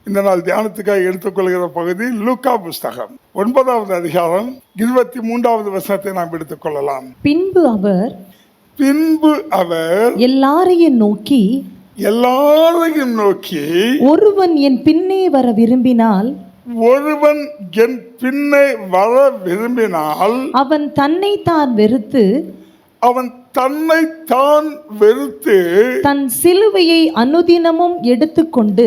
இந்த நாள் தியானத்துக்காக எடுத்துக்கொள்கிற பகுதி லூக்கா புஸ்தகம் 9வது அதிகாரம் 23வது வசனத்தை நாம் எடுத்துக்கொள்ளலாம். பின்பு அவர் எல்லாரையும் நோக்கி ஒருவன் என் பின்னே வர விரும்பினால் அவன் தன்னைத்தான் வெறுத்து தன் சிலுவையை அனுதினமும் எடுத்துக்கொண்டு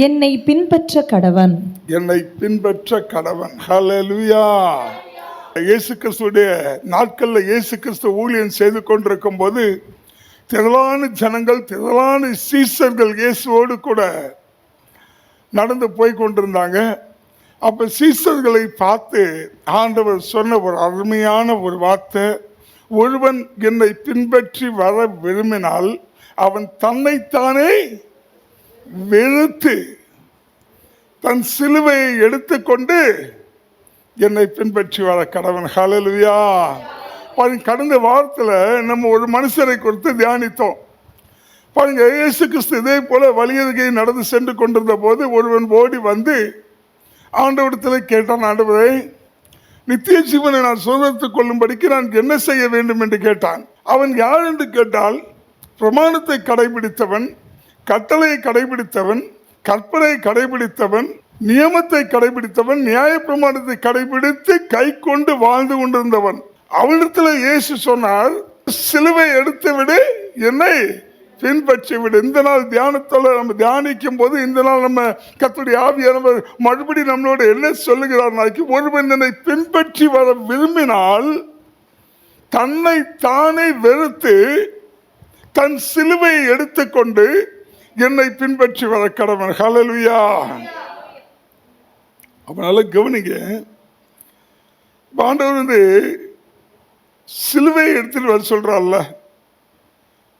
என்னை பின்பற்ற கடவன். ஹல்லேலூயா. இயேசு கிறிஸ்துடைய நாட்கள்ல இயேசு கிறிஸ்து ஊழியம் செய்து கொண்டிருக்கும் போது திரளான ஜனங்கள், திரளான சீசர்கள் இயேசுவோடு கூட நடந்து போய் கொண்டிருந்தாங்க. அப்ப சீசர்களை பார்த்து ஆண்டவர் சொன்ன ஒரு அருமையான ஒரு வார்த்தை, ஒருவன் என்னை பின்பற்றி வர விரும்பினால் அவன் தன்னைத்தானே வெறுத்து தன் சிலுவையை எடுத்துக்கொண்டு என்னை பின்பற்றி வர கடவன். ஹல்லேலூயா. கடந்த வாரத்தில் நம்ம ஒரு மனுஷரை குறித்து தியானித்தோம். பாருங்க, இயேசு கிறிஸ்து இதே போல வழியருகே நடந்து சென்று கொண்டிருந்த போது ஒருவன் ஓடி வந்து ஆண்டவரிடத்தில் கேட்டான், ஆண்டவரே, நித்திய ஜீவனை நான் சுதந்திரத்துக் கொள்ளும்படிக்கு நான் என்ன செய்ய வேண்டும் என்று கேட்டான். அவன் யார் என்று கேட்டால், பிரமாணத்தை கடைபிடித்தவன், கட்டளையை கடைபிடித்தவன், கற்பனை கடைபிடித்தவன், நியமத்தை கடைபிடித்தவன், நியாய பிரமாணத்தை கடைபிடித்து கை கொண்டு வாழ்ந்து கொண்டிருந்தவன். அவனிடத்தில் இயேசு சொன்னார், சிலுவை எடுத்து விடு, என்னை பின்பற்றி விடு. இந்த நாள் தியானத்தில் நம்ம தியானிக்கும் போது இந்த நாள் நம்ம கர்த்தருடைய ஆவியானவர் மறுபடி நம்மளோட என்ன சொல்லுகிறார், ஒருவன் என்னை பின்பற்றி வர விரும்பினால் தன்னை தானே வெறுத்து தன் சிலுவையை எடுத்துக்கொண்டு என்னை பின்பற்றி வர கடவன். ஹல்லேலூயா. அப்ப நல்லா கவனிங்க, ஆண்டவர் சிலுவையை எடுத்துட்டு வர சொல்றாருல்ல.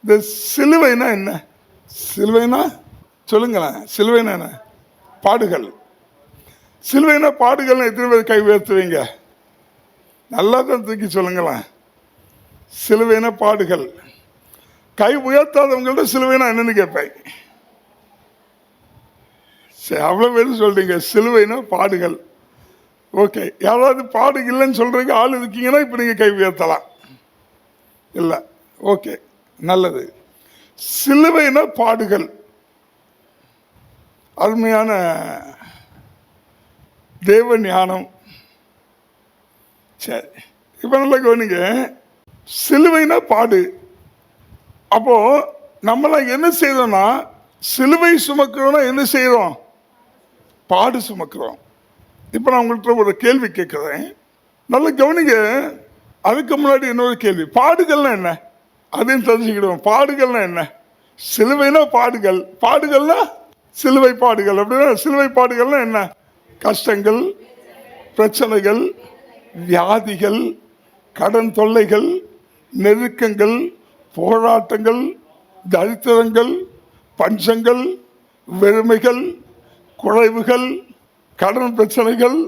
இந்த சிலுவைனா என்ன? சிலுவைனா சொல்லுங்களேன். சிலுவைனா என்ன? பாடுகள். சிலுவைனா பாடுகள். எத்தனை பேர் கை உயர்த்துவீங்க? நல்லா தான் தூக்கி சொல்லுங்களேன். சிலுவைனா பாடுகள். கை உயர்த்தாதவங்கள்ட்ட சிலுவைனா என்னன்னு கேட்பேன். சரி, அவ்வளோ பேர் சொல்றீங்க சிலுவைனா பாடுகள். ஓகே, யாராவது பாடு இல்லைன்னு சொல்றீங்க ஆள் இருக்கீங்கன்னா இப்போ நீங்கள் கை உயர்த்தலாம். இல்லை, ஓகே, நல்லது. சிலுவைனா பாடுகள். அருமையான தேவ ஞானம். சரி, இப்போ நல்லா கவனிங்க. சிலுவைனா பாடு. அப்போ நம்மளாம் என்ன செய்யறோம்னா, சிலுவை சுமக்கிறோம்னா என்ன செய்யறோம்? பாடு சுமக்கிறோம். இப்போ நான் உங்கள்கிட்ட ஒரு கேள்வி கேட்குறேன், நல்லா கவனிங்க. அதுக்கு முன்னாடி இன்னொரு கேள்வி, பாடுகள்னா என்ன? அதையும் தெரிஞ்சுக்கிடுவோம். பாடுகள்னா என்ன? சிலுவைனா பாடுகள். பாடுகள்னா சிலுவை பாடுகள். அப்படின்னா சிலுவை பாடுகள்னா என்ன? கஷ்டங்கள், பிரச்சனைகள், வியாதிகள், கடன் தொல்லைகள், நெருக்கங்கள், போராட்டங்கள், தரித்திரங்கள், பஞ்சங்கள், வெறுமைகள், குறைவுகள், கடன் பிரச்சனைகள்,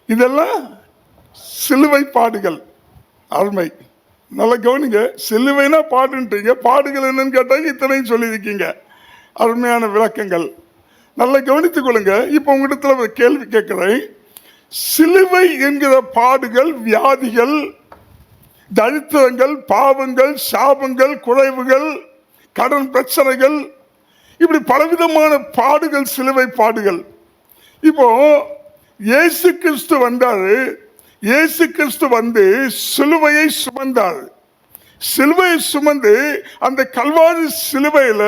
இதெல்லாம் சிலுவை பாடுகள். அருமை. நல்லா கவனிங்க. சிலுவைனா பாடுன்றீங்க, பாடுகள் என்னன்னு கேட்டாங்க இத்தனையும் சொல்லியிருக்கீங்க. அருமையான விளக்கங்கள். நல்லா கவனித்துக் கொள்ளுங்க. இப்போ உங்களிடத்துல ஒரு கேள்வி கேட்கிறேன். சிலுவை என்கிற பாடுகள், வியாதிகள், தரித்திரங்கள், பாவங்கள், சாபங்கள், குறைவுகள், கடன் பிரச்சனைகள், இப்படி பலவிதமான பாடுகள் சிலுவை பாடுகள். இப்போ இயேசு கிறிஸ்து வந்தாரு. இயேசு கிறிஸ்து சிலுவையை சுமந்தார். சிலுவையை சுமந்து அந்த கல்வாரி சிலுவையில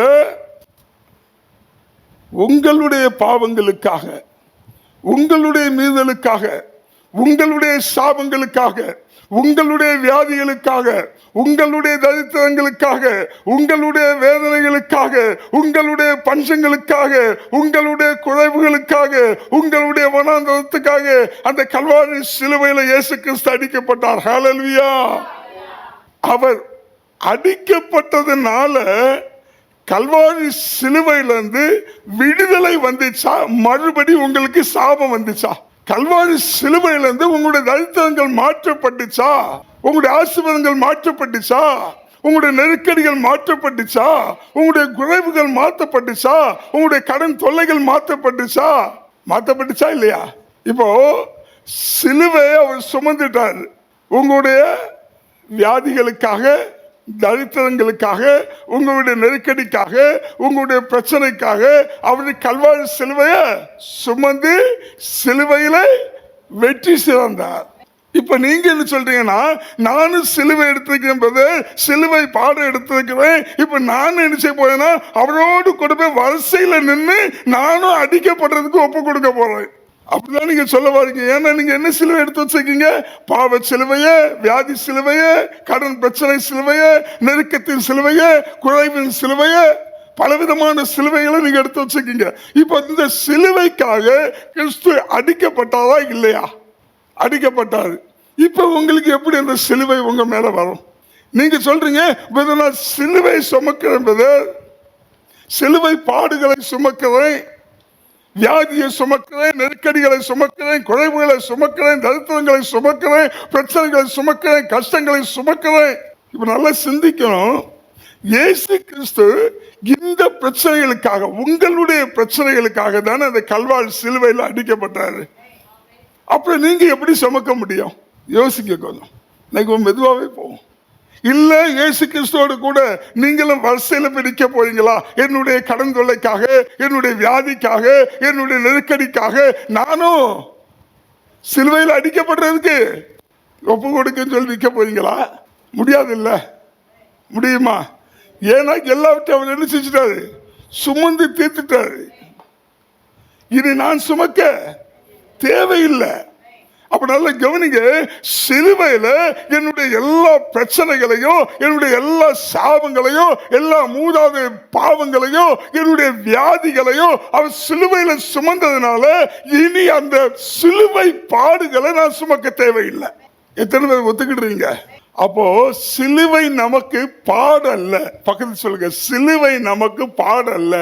உங்களுடைய பாவங்களுக்காக, உங்களுடைய மீறலுக்காக, உங்களுடைய சாபங்களுக்காக, உங்களுடைய வியாதிகளுக்காக, உங்களுடைய தரித்திரங்களுக்காக, உங்களுடைய வேதனைகளுக்காக, உங்களுடைய பஞ்சங்களுக்காக, உங்களுடைய குறைவுகளுக்காக, உங்களுடைய வனாந்தரத்துக்காக அந்த கல்வாரி சிலுவையில இயேசு கிறிஸ்து அடிக்கப்பட்டார். ஹல்லேலூயா. அவர் அடிக்கப்பட்டதுனால கல்வாரி சிலுவையிலிருந்து விடுதலை வந்துச்சா, மறுபடி உங்களுக்கு சாபம் வந்துச்சா? கல்வாரி சிலுவையிலிருந்து உங்களுடைய தரித்திரங்கள் மாற்றப்பட்டுச்சா? உங்களுடைய ஆசீர்வாதங்கள் மாற்றப்பட்டுச்சா? உங்களுடைய நெருக்கடிகள் மாற்றப்பட்டுச்சா? உங்களுடைய குறைவுகள் மாற்றப்பட்டுச்சா? உங்களுடைய கடன் தொல்லைகள் மாற்றப்பட்டுச்சா இல்லையா? இப்போ சிலுவையை அவர் சுமந்துட்டார். உங்களுடைய வியாதிகளுக்காக, தரித்திரங்களுக்காக, உங்களுடைய நெருக்கடிக்காக, உங்களுடைய பிரச்சனைக்காக அவருடைய கல்வாரி சிலுவையை சுமந்து சிலுவையில வெற்றி சிறந்தார். இப்ப நீங்க என்ன சொல்றீங்கன்னா, நானும் சிலுவை எடுத்திருக்கேன், சிலுவை பாடம் எடுத்திருக்கிறேன், இப்ப நானும் என்ன செய்ய போறேன்னா அவரோடு கூட போய் வரிசையில நின்று நானும் அடிக்கப்படுறதுக்கு ஒப்பு கொடுக்க போறேன். அப்படிதான் நீங்க சொல்ல வரீங்க. ஏன்னா நீங்க என்ன சிலுவை எடுத்து வச்சிருக்கீங்க? பாவ சிலுவைய, வியாதி சிலுவைய, கடன் பிரச்சனை சிலுவைய, நெருக்கத்தின் சிலுவைய, குறைவின் சிலுவைய, பலவிதமான சிலுவைகளை நீங்க எடுத்து வச்சிருக்கீங்க. இப்ப இந்த சிலுவைக்காக கிறிஸ்து அடிக்கப்பட்டாரா இல்லையா? அடிக்கப்பட்டாரு. இப்ப உங்களுக்கு எப்படி அந்த சிலுவை உங்க மேல வரும்? நீங்க சொல்றீங்க நான் சிலுவை சுமக்கிறேன், சிலுவை பாடுகளை சுமக்கிறேன், வியாதியை சுமக்கிறேன், நெருக்கடிகளை சுமக்கிறேன், குறைவுகளை சுமக்கிறேன், தரித்திரங்களை சுமக்கிறேன், பிரச்சனைகளை சுமக்கிறேன், கஷ்டங்களை சுமக்கிறேன். இப்ப நல்லா சிந்திக்கணும். இயேசு கிறிஸ்து இந்த பிரச்சனைகளுக்காக, உங்களுடைய பிரச்சனைகளுக்காக தானே அந்த கல்வாரி சிலுவையில் அடிக்கப்பட்டாரு. அப்புறம் நீங்க எப்படி சுமக்க முடியும்? யோசிக்க கொஞ்சம். இன்னைக்கு மெதுவாகவே போவோம். இல்ல இயேசு கிறிஸ்துவோடு கூட நீங்களும் வரிசையில பிடிக்க போறீங்களா? என்னுடைய கடன் தொல்லைக்காக, என்னுடைய வியாதிக்காக, என்னுடைய நெருக்கடிக்காக நானும் சிலுவையில் அடிக்கப்படுறதுக்கு ஒப்பு கொடுக்க சொல்லி நிற்க போறீங்களா? முடியாது. இல்ல முடியுமா? ஏன்னா எல்லாவற்றையும் அவர் என்ன செஞ்சுட்டாரு? சுமந்து தீர்த்துட்டாரு. இனி நான் சுமக்க தேவையில்லை. அப்ப நல்ல கவனிங்க. சிலுவையில என்னுடைய எல்லா பிரச்சனைகளையும், என்னுடைய எல்லா சாபங்களையும், எல்லா மூதாத பாவங்களையும், என்னுடைய வியாதிகளையும் அவர் சிலுவையில சுமந்ததுனால இனி அந்த சிலுவை பாடுகளை நான் சுமக்க தேவையில்லை. எத்தனை பேர் ஒத்துக்கிடுறீங்க? அப்போ சிலுவை நமக்கு பாடல்ல. பக்கத்தில் சொல்லுங்க, சிலுவை நமக்கு பாடல்ல,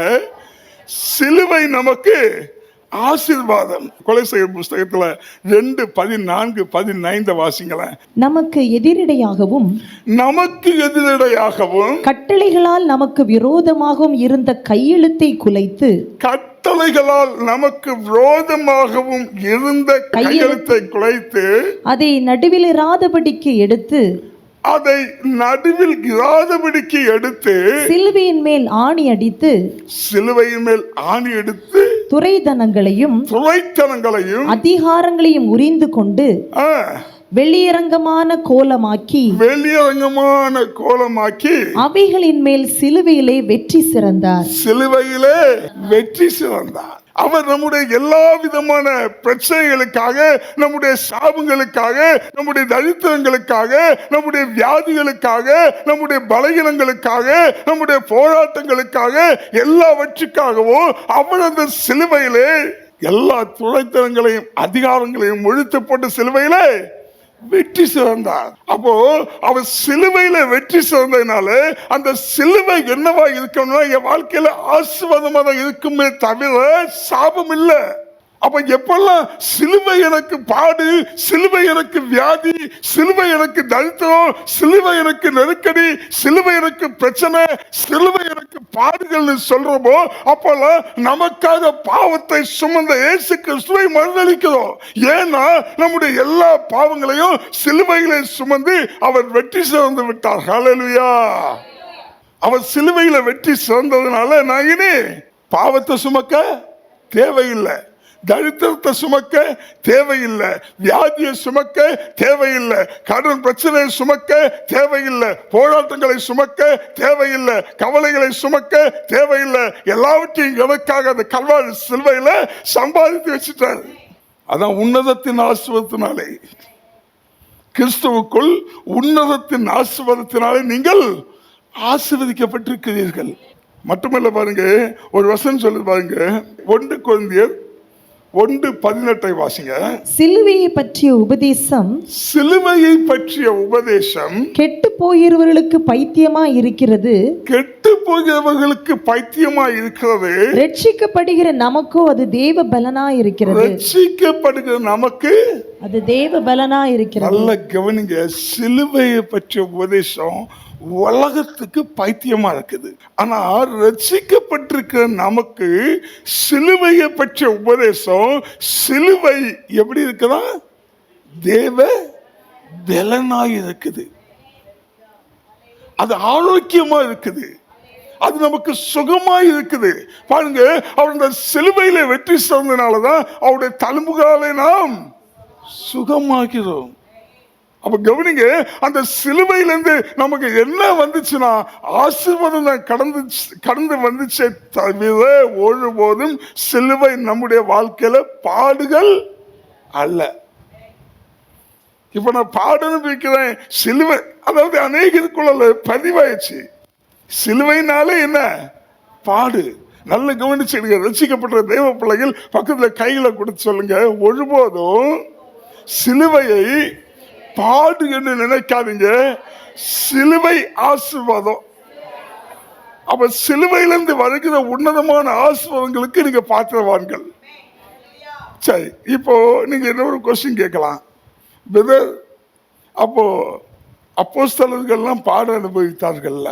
சிலுவை நமக்கு ஆசீர்வாதம். கொலைசெய்யும் புஸ்தகத்துல 2:14-15 வாசிங்களேன். நமக்கு எதிரிடையாகவும் கட்டளைகளால் நமக்கு விரோதமாகவும் இருந்த கையெழுத்தை குலைத்து, கட்டளைகளால் நமக்கு விரோதமாகவும் இருந்த கையெழுத்தை குலைத்து, அதை நடுவில் இராதபடிக்கு எடுத்து, சிலுவையின் மேல் ஆணி அடித்து, துரைத்தனங்களையும் அதிகாரங்களையும் உரிந்து கொண்டு வெளியரங்கமான கோலமாக்கி அவைகளின் மேல் சிலுவையிலே வெற்றி சிறந்தார். அவர் நம்முடைய எல்லா விதமான பிரச்சனைகளுக்காக, நம்முடைய சாபங்களுக்காக, நம்முடைய தரித்திரங்களுக்காக, நம்முடைய வியாதிகளுக்காக, நம்முடைய பலகீனங்களுக்காக, நம்முடைய போராட்டங்களுக்காக, எல்லாவற்றுக்காகவும் அவர் அந்த சிலுவையிலே எல்லா துளைத்தனங்களையும் அதிகாரங்களையும் ஒழித்து போட்ட சிலுவையிலே வெற்றி சிறந்தார். அப்போ அவர் சிலுவையில வெற்றி சிறந்ததுனால அந்த சிலுவை என்னவா இருக்கணும்னா என் வாழ்க்கையில ஆசீர்வாதமா தான் இருக்குமே தவிர சாபம் இல்லை. அப்ப எப்பெல்லாம் சிலுவை எனக்கு பாடு, சிலுவை எனக்கு வியாதி, சிலுவை எனக்கு தரித்திரம், சிலுவை எனக்கு நெருக்கடி, சிலுவை எனக்கு பிரச்சனை, சிலுவை எனக்கு பாடுகள் சொல்றோமோ அப்பெல்லாம் நமக்காக பாவத்தை சுமந்த இயேசு கிறிஸ்துவை மறுதலிக்கிறோம். ஏன்னா நம்முடைய எல்லா பாவங்களையும் சிலுவையிலே சுமந்து அவர் வெற்றி சிறந்து விட்டார். ஹல்லேலூயா. அவர் சிலுவையில வெற்றி சிறந்ததுனால நான் இனி பாவத்தை சுமக்க தேவையில்லை, தரித்திரத்தை சுமக்க தேவையில்லை, வியாதியை சுமக்க தேவையில்லை, கடன் பிரச்சனையை சுமக்க தேவையில்லை, போராட்டங்களை சுமக்க தேவையில்லை, கவலைகளை சுமக்க தேவையில்லை. எல்லாவற்றையும் எனக்காக அந்த கல்வாரி சிலுவையில சம்பாதித்து வச்சுட்டார். அதான் உன்னதத்தின் ஆசீர்வாதத்தினாலே, கிறிஸ்துவுக்குள் உன்னதத்தின் ஆசீர்வாதத்தினாலே நீங்கள் ஆசீர்வதிக்கப்பட்டிருக்கிறீர்கள். மட்டுமல்ல, பாருங்க ஒரு வசனம் சொல்லுது பாருங்க, 1 கொரிந்தியர் 1:18 வாசிங்க. சிலுவையை பற்றிய உபதேசம் கெட்டு போகிறவர்களுக்கு பைத்தியமா இருக்கிறது, ரட்சிக்கப்படுகிற நமக்கோ அது தேவ பலனா இருக்கிறது. ரட்சிக்கப்படுகிற நமக்கு அது தேவ பலனா இருக்கிறது. நல்ல கவனிங்க, சிலுவையை பற்றிய உபதேசம் உலகத்துக்கு பைத்தியமா இருக்குது. ஆனா ரட்சிக்கப்பட்டிருக்கிற நமக்கு சிலுவையை பற்றிய உபதேசம், சிலுவை எப்படி இருக்குதா? தேவ பலனாய் இருக்குது. அது ஆரோக்கியமா இருக்குது. அது நமக்கு சுகமாய் இருக்குது. பாருங்க, அவர் அந்த சிலுவையில வெற்றி சொன்னதுனாலதான் அவருடைய தழும்புகளாலே நாம் சுகமாகிறோம். அப்ப கவனிங்க, அந்த சிலுவையிலிருந்து நமக்கு என்ன வந்துச்சுன்னா ஆசீர்வாதம் தான் கடந்து வந்துச்சே தவிர ஒருபோதும் சிலுவை நம்முடைய வாழ்க்கையில பாடுகள் அல்ல. இப்ப நான் பாடு அனுபவிக்கிறேன். சிலுவை அதாவது அநேகருக்குள்ள பதிவாயிடுச்சு. சிலுவைனாலே என்ன? பாடு. நல்ல கவனிச்சுடுங்க. ரட்சிக்கப்பட்ட தேவ பிள்ளைகள் பக்கத்துல கையில கொடுத்து சொல்லுங்க, ஒருபோதும் சிலுவையை பாடு என்று நினைக்காதீங்க. சிலுவை ஆசீர்வாதம். அப்ப சிலுவையிலிருந்து வருகிற உன்னதமான ஆசீர்வாதங்களுக்கு நீங்க பாத்திரவான்கள். சரி, இப்போ நீங்க இன்னொரு கொஸ்டின் கேட்கலாம். அப்போ அப்போஸ்தலர்கள்லாம் பாட அனுபவித்தார்கள்ல,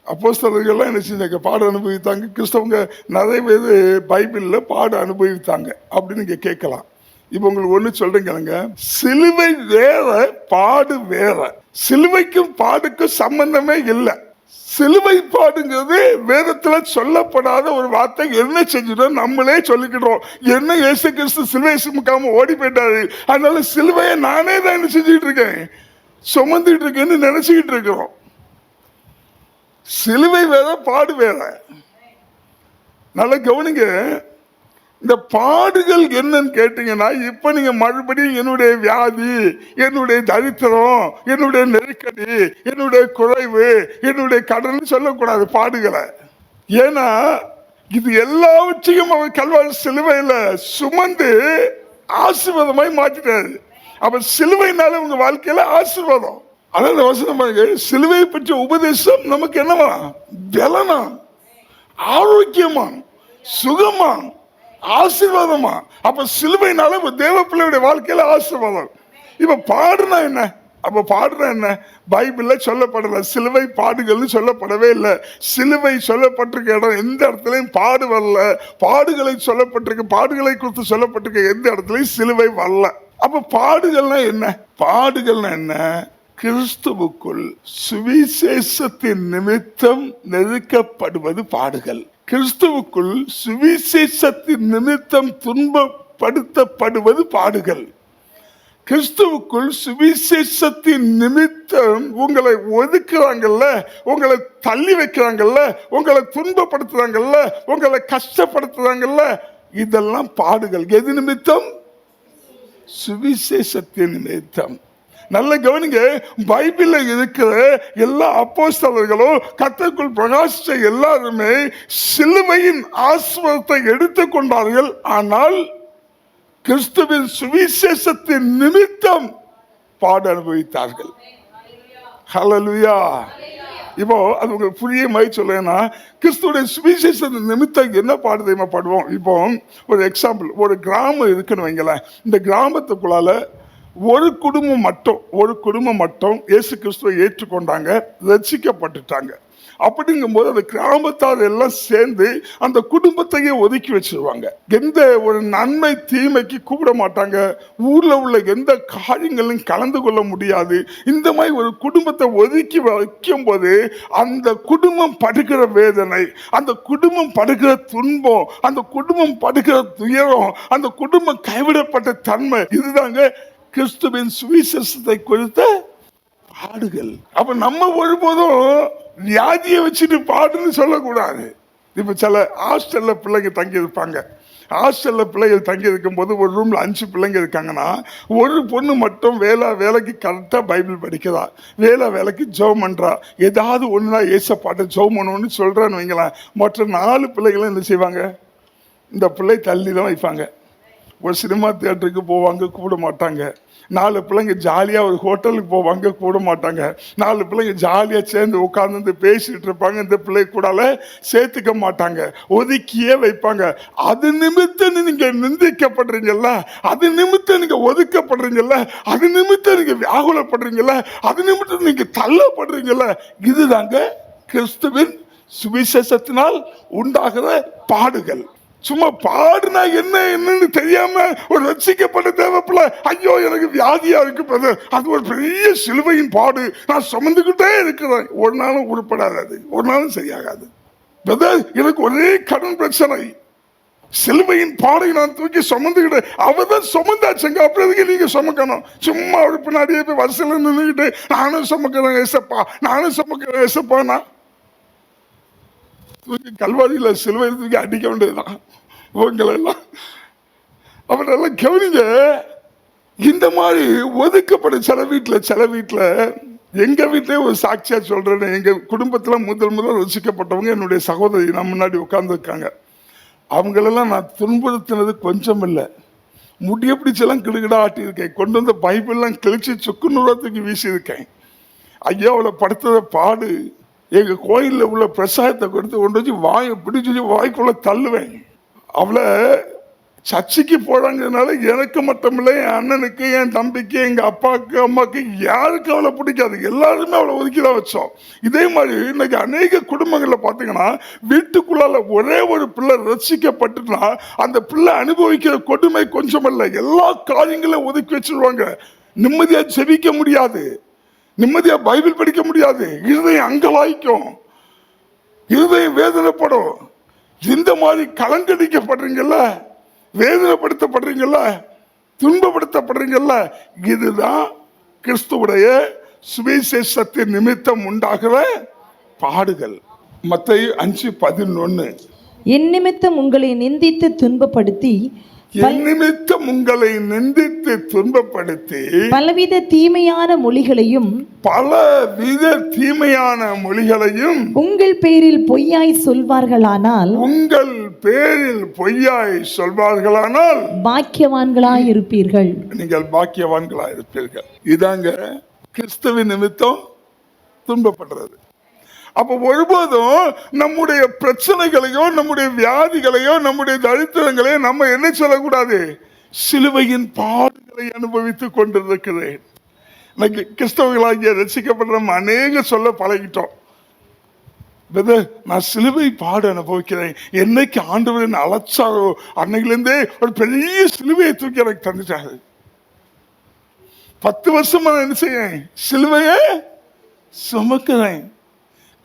அப்போஸ்தலர்கள்லாம் என்ன செஞ்சாங்க? பாட அனுபவித்தாங்க. கிறிஸ்தவங்க நிறைய பேர் பைபிள்ல பாட அனுபவித்தாங்க அப்படின்னு நீங்க கேட்கலாம். இப்ப உங்களுக்கு ஒண்ணு சொல்றீங்க, சிலுவை வேற, பாடு வேற. சிலுவைக்கும் பாடுக்கும் சம்பந்தமே இல்லை. சிலுவை பாடுங்கிறது வேதத்துல சொல்லப்படாத ஒரு வார்த்தை. என்ன செஞ்சிடும்? நம்மளே சொல்லிக்கிட்டோம். என்ன இயேசு கிறிஸ்து சிலுவை சுமக்காம ஓடி போயிட்டாரு, அதனால சிலுவையை நானே தான் என்ன செஞ்சுட்டு இருக்கேன், சுமந்துட்டு இருக்கேன்னு நினைச்சுக்கிட்டு இருக்கிறோம். சிலுவை வேற, பாடு வேற. நல்ல கவனிங்க. இந்த பாடுகள் என்னன்னு கேட்டீங்கன்னா, இப்ப நீங்க மறுபடியும் என்னுடைய வியாதி, என்னுடைய தரித்திரம், என்னுடைய நெருக்கடி, என்னுடைய குறைவு, என்னுடைய கடன் சொல்லக்கூடாது பாடுகளை. ஏன்னா இது எல்லாவற்றையும் அவர் கல்வாரி சிலுவையில சுமந்து ஆசீர்வாதமாய் மாற்றிட்டாரு. அப்ப சிலுவைனால உங்க வாழ்க்கையில ஆசீர்வாதம். அதாவது வசனமாக சிலுவை பற்றிய உபதேசம் நமக்கு என்னவா? பலனா, ஆரோக்கியமா, சுகமா, ஆசீர்வாதமா. அப்ப சிலுவைனால தேவ பிள்ளையுடைய வாழ்க்கையில ஆசீர்வாதம். இப்ப பாடுனா என்ன? அப்ப பாடுனா என்ன? பைபிள்ல சொல்லப்படல. சிலுவை பாடுகள் சொல்லப்படவே இல்லை. சிலுவை சொல்லப்பட்டிருக்க இடம் எந்த இடத்துலயும் பாடு வரல. பாடுகளை சொல்லப்பட்டிருக்க, பாடுகளை குறித்து சொல்லப்பட்டிருக்க எந்த இடத்துலயும் சிலுவை வரல. அப்ப பாடுகள்னா என்ன? பாடுகள்னா என்ன? கிறிஸ்துவுக்குள் சுவிசேஷத்தின் நிமித்தம் நெருக்கப்படுவது பாடுகள். கிறிஸ்துவுக்குள் சுவிசேஷத்தின் நிமித்தம் துன்பப்படுத்தப்படுவது பாடுகள். கிறிஸ்துவுக்குள் சுவிசேஷத்தின் நிமித்தம் உங்களை ஒதுக்குறாங்கல்ல, உங்களை தள்ளி வைக்கிறாங்கல்ல, உங்களை துன்பப்படுத்துறாங்கல்ல, உங்களை கஷ்டப்படுத்துறாங்கல்ல, இதெல்லாம் பாடுகள். எது நிமித்தம்? சுவிசேஷத்தின் நிமித்தம். நல்ல கவனிங்க, பைபிள்ல இருக்கிற எல்லா அப்போஸ்தலர்களும் கர்த்தருக்குள் பிரகாசிச்ச எல்லாருமே சிலுவையின் ஆசீர்வாதத்தை எடுத்துக்கொண்டார்கள். ஆனால் கிறிஸ்துவின் சுவிசேஷத்தின் நிமித்தம் பாடு அனுபவித்தார்கள். ஹல்லேலூயா. இப்போ அது உங்களுக்கு புரிய மாதிரி சொல்லேன்னா, கிறிஸ்துடைய சுவிசேஷத்தின் நிமித்தம் என்ன பாடு தெரியுமா பாடுவோம்? இப்போ ஒரு எக்ஸாம்பிள், ஒரு கிராமம் இருக்குன்னு வைங்களேன். இந்த கிராமத்துக்குள்ளால ஒரு குடும்பம் மட்டும் இயேசு கிறிஸ்துவை ஏற்றுக்கொண்டாங்க, ரட்சிக்கப்பட்டுட்டாங்க. அப்படிங்கும்போது அந்த கிராமத்தார் எல்லாம் சேர்ந்து அந்த குடும்பத்தையே ஒதுக்கி வச்சிருவாங்க. எந்த ஒரு நன்மை தீமைக்கு கூப்பிட மாட்டாங்க. ஊர்ல உள்ள எந்த காரியங்களும் கலந்து கொள்ள முடியாது. இந்த மாதிரி ஒரு குடும்பத்தை ஒதுக்கி வைக்கும் போது அந்த குடும்பம் படுகிற வேதனை, அந்த குடும்பம் படுகிற துன்பம், அந்த குடும்பம் படுகிற துயரம், அந்த குடும்பம் கைவிடப்பட்ட தன்மை, இதுதாங்க கிறிஸ்துவின் சுவிசேஷத்தை குறித்த பாடுகள். அப்ப நம்ம ஒருபோதும் வியாதியை வச்சுட்டு பாடுன்னு சொல்லக்கூடாது. இப்ப சில ஹாஸ்டல்ல பிள்ளைங்க தங்கி இருப்பாங்க. ஹாஸ்டல்ல பிள்ளைகள் தங்கி இருக்கும் போது ஒரு ரூம்ல 5 பிள்ளைங்க இருக்காங்கன்னா, ஒரு பொண்ணு மட்டும் வேலைக்கு கரெக்டா பைபிள் படிக்கிறா, வேலைக்கு ஜெபம் பண்றா, ஏதாவது ஒண்ணுனா ஏசப்பாட்ட ஜெபம் பண்ணணும்னு சொல்றான்னு வைங்களேன். மற்ற 4 பிள்ளைகளும் என்ன செய்வாங்க? இந்த பிள்ளை தள்ளி தான் வைப்பாங்க. ஒரு சினிமா தியேட்டருக்கு போவாங்க, கூப்பிட மாட்டாங்க. 4 பிள்ளைங்க ஜாலியா ஒரு ஹோட்டலுக்கு போவாங்க, கூட மாட்டாங்க. 4 பிள்ளைங்க ஜாலியா சேர்ந்து உட்கார்ந்து பேசிட்டு இருப்பாங்க, இந்த பிள்ளை கூடால சேர்த்துக்க மாட்டாங்க, ஒதுக்கியே வைப்பாங்க. அது நிமித்தம் நீங்க நிந்திக்கப்படுறீங்கல்ல, அது நிமித்தம் நீங்க ஒதுக்கப்படுறீங்கல்ல, அது நிமித்தம் நீங்க வியாகுலப்படுறீங்கல்ல, அது நிமித்தம் நீங்க தள்ளப்படுறீங்கல்ல. இதுதாங்க கிறிஸ்துவின் சுவிசேஷத்தினால் உண்டாகிற பாடுகள். சும்மா பாடுனா என்னன்னு தெரியாம ஒரு ரட்சிக்கப்பட்ட தேவப்பிள்ளை, ஐயோ எனக்கு வியாதியா இருக்கு பிரதர், அது ஒரு பெரிய சிலுவையின் பாடு, நான் சுமந்துக்கிட்டே இருக்கிறேன். ஒரு நாளும் உருப்படாது, அது ஒரு நாளும் சரியாகாது. பிரதர் எனக்கு ஒரே கடன் பிரச்சனை, சிலுவையின் பாடை நான் தூக்கி சுமந்துக்கிட்டேன். அவதான் சுமந்தாச்சுங்க, அப்புறம் நீங்க சுமக்கணும்? சும்மா ஒரு பின்னாடியே போய் வரிசையில் நின்றுக்கிட்டு நானும் சுமக்கிறேன் ஏசப்பா, நானும் சுமக்கிறேன் ஏசப்பானா கல்வாரியில சிலுவை தூக்கி அடிக்க வேண்டியதுதான் உங்களெல்லாம். அவரெல்லாம் கவனிங்க. இந்த மாதிரி ஒதுக்கப்பட்ட சில வீட்டில் எங்க வீட்டிலே ஒரு சாட்சியா சொல்றேன். எங்க குடும்பத்துல முதல் ரசிக்கப்பட்டவங்க என்னுடைய சகோதரி நம்ம முன்னாடி உட்கார்ந்து இருக்காங்க. அவங்களெல்லாம் நான் துன்புறுத்தினது கொஞ்சம் இல்லை. முடிய பிடிச்செல்லாம் கிடுகிடா ஆட்டியிருக்கேன், கொண்டு வந்த பைபிள்லாம் கிழிச்சு சுக்கு நூறத்துக்கு வீசியிருக்கேன். ஐயா அவளை படுத்தத பாடு. எங்க கோயிலில் உள்ள பிரசாதத்தை கொடுத்து கொண்டு வச்சு வாயை பிடிச்சி வாய்க்குள்ள தள்ளுவேன். அவளை சர்ச்சைக்கு போறாங்கிறதுனால எனக்கு மட்டுமில்லை, என் அண்ணனுக்கு, என் தம்பிக்கு, எங்க அப்பாவுக்கு, அம்மாவுக்கு, யாருக்கும் அவளை பிடிக்காது. எல்லாருமே அவளை ஒதுக்கிதான் வச்சோம். இதே மாதிரி இன்னைக்கு அநேக குடும்பங்கள்ல பாத்தீங்கன்னா வீட்டுக்குள்ளால ஒரே ஒரு பிள்ளை ரசிக்கப்பட்டுனா அந்த பிள்ளை அனுபவிக்கிற கொடுமை கொஞ்சமல்ல, எல்லா காரியங்களையும் ஒதுக்கி வச்சிருவாங்க. நிம்மதியா செபிக்க முடியாது, நிம்மதியா பைபிள் படிக்க முடியாது, இருதயம் அங்கலாய்க்கும், இருதயம் வேதனைப்படும். இந்த மாதிரி கலங்கடிக்கப்படுறீங்கல்ல, வேதனைப்படுத்தப்படுறீங்கல்ல, துன்பப்படுத்தப்படுறீங்கல்ல, இதுதான் கிறிஸ்துவுடைய சுவிசேஷத்தின் நிமித்தம் உண்டாகிற பாடுகள். மத்தேயு 5:11 என் நிமித்தம் உங்களை நிந்தித்து துன்பப்படுத்தி என் நிமித்தம் உங்களை நிந்தித்து துன்பப்படுத்தி பலவித தீமையான மொழிகளையும் உங்கள் பேரில் பொய்யாய் சொல்வார்களானால் பாக்கியவான்களாய் இருப்பீர்கள். நீங்கள் பாக்கியவான்களாய் இருப்பீர்கள். இதாங்க கிறிஸ்துவின் நிமித்தம் துன்பப்படுறது. அப்ப ஒருபோதும் நம்முடைய பிரச்சனைகளையோ, நம்முடைய வியாதிகளையோ, நம்முடைய தரித்திரங்களையோ நம்ம என்ன சொல்லக்கூடாது, சிலுவையின் பாடுகளை அனுபவித்துக் கொண்டிருக்கிறேன். இன்னைக்கு கிறிஸ்தவர்களாகிய ரசிக்கப்படுற நம்ம அநேக சொல்ல பழகிட்டோம். நான் சிலுவை பாடு அனுபவிக்கிறேன். என்னைக்கு ஆண்டவர் என்ன அழைச்சாரோ அன்னையிலிருந்தே ஒரு பெரிய சிலுவையை தூக்கி எனக்கு தந்துட்டாரு. 10 வருஷமா என்ன செய்ய, சிலுவையை சுமக்கிறேன்.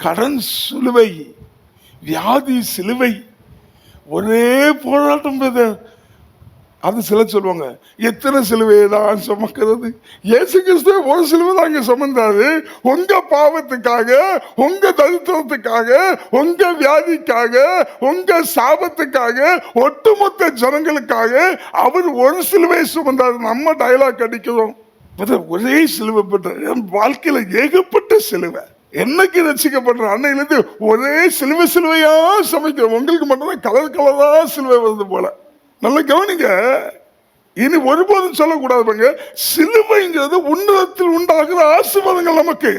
கடன் சிலுவை, வியாதி சிலுவை, ஒரே போராட்டம். அது சில சொல்லுவாங்க, எத்தனை சிலுவையை தான் சுமக்கிறது? இயேசு கிறிஸ்து ஒரு சிலுவை தான் இங்க சுமந்தாரு. உங்க பாவத்துக்காக, உங்க தரித்திரத்துக்காக, உங்க வியாதிக்காக, உங்க சாபத்துக்காக, ஒட்டுமொத்த ஜனங்களுக்காக அவர் ஒரு சிலுவை சுமந்தாரு. நம்ம டயலாக் அடிக்கிறோம், ஒரே சிலுவை பெற்ற. என் வாழ்க்கையில ஏகப்பட்ட சிலுவை. என்னைக்கு ரசிக்கப்படுற அன்னையிலிருந்து ஒரே சிலுவையா சமைக்கிறோம். உங்களுக்கு மட்டும்தான் கலர் கலரா சிலுவை வருது போல. நல்ல கவனிங்க. இனி ஒருபோதும் சொல்லக்கூடாதுங்க, சிலுவைங்கிறது உன்னதத்தில் உண்டாகிற ஆசீர்வாதங்கள் நமக்கு.